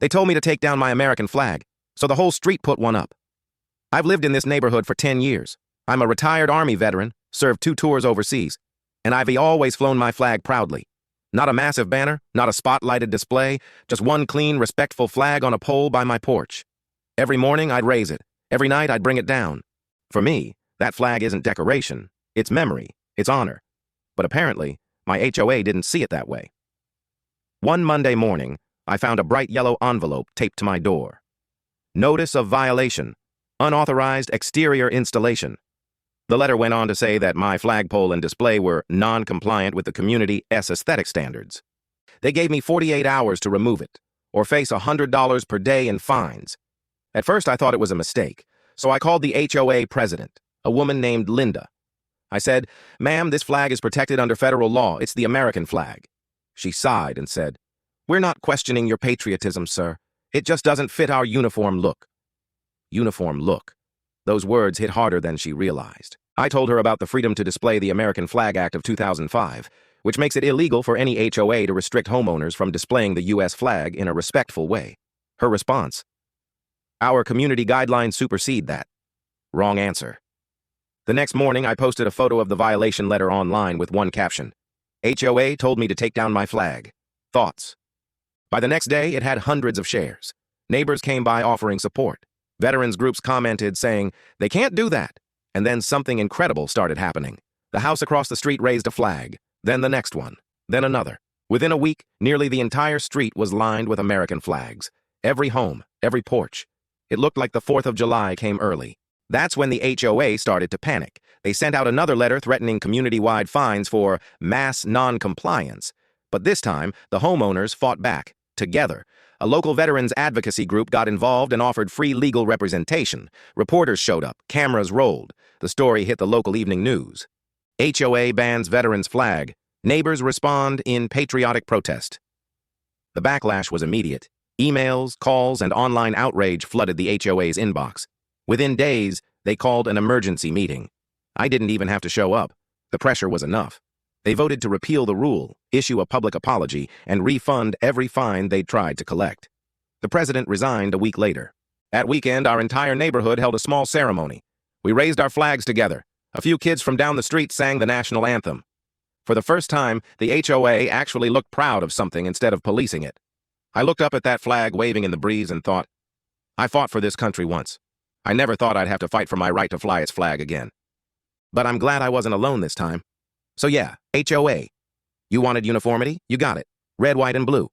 They told me to take down my American flag, so the whole street put one up. I've lived in this neighborhood for 10 years. I'm a retired Army veteran, served 2 tours overseas, and I've always flown my flag proudly. Not a massive banner, not a spotlighted display, just one clean, respectful flag on a pole by my porch. Every morning I'd raise it. Every night I'd bring it down. For me, that flag isn't decoration. It's memory. It's honor. But apparently, my HOA didn't see it that way. One Monday morning, I found a bright yellow envelope taped to my door. Notice of violation. Unauthorized exterior installation. The letter went on to say that my flagpole and display were non-compliant with the community's aesthetic standards. They gave me 48 hours to remove it, or face $100 per day in fines. At first I thought it was a mistake, so I called the HOA president, a woman named Linda. I said, "Ma'am, this flag is protected under federal law. It's the American flag." She sighed and said, "We're not questioning your patriotism, sir. It just doesn't fit our uniform look." Uniform look. Those words hit harder than she realized. I told her about the Freedom to Display the American Flag Act of 2005, which makes it illegal for any HOA to restrict homeowners from displaying the U.S. flag in a respectful way. Her response: "Our community guidelines supersede that." Wrong answer. The next morning, I posted a photo of the violation letter online with one caption: "HOA told me to take down my flag. Thoughts?" By the next day, it had hundreds of shares. Neighbors came by offering support. Veterans groups commented saying, "They can't do that." And then something incredible started happening. The house across the street raised a flag, then the next one, then another. Within a week, nearly the entire street was lined with American flags. Every home, every porch. It looked like the 4th of July came early. That's when the HOA started to panic. They sent out another letter threatening community-wide fines for mass non-compliance. But this time, the homeowners fought back, together. A local veterans advocacy group got involved and offered free legal representation. Reporters showed up, cameras rolled. The story hit the local evening news. HOA bans veterans flag. Neighbors respond in patriotic protest. The backlash was immediate. Emails, calls, and online outrage flooded the HOA's inbox. Within days, they called an emergency meeting. I didn't even have to show up. The pressure was enough. They voted to repeal the rule, issue a public apology, and refund every fine they'd tried to collect. The president resigned a week later. That weekend, our entire neighborhood held a small ceremony. We raised our flags together. A few kids from down the street sang the national anthem. For the first time, the HOA actually looked proud of something instead of policing it. I looked up at that flag waving in the breeze and thought, I fought for this country once. I never thought I'd have to fight for my right to fly its flag again. But I'm glad I wasn't alone this time. So yeah, HOA. You wanted uniformity? You got it. Red, white, and blue.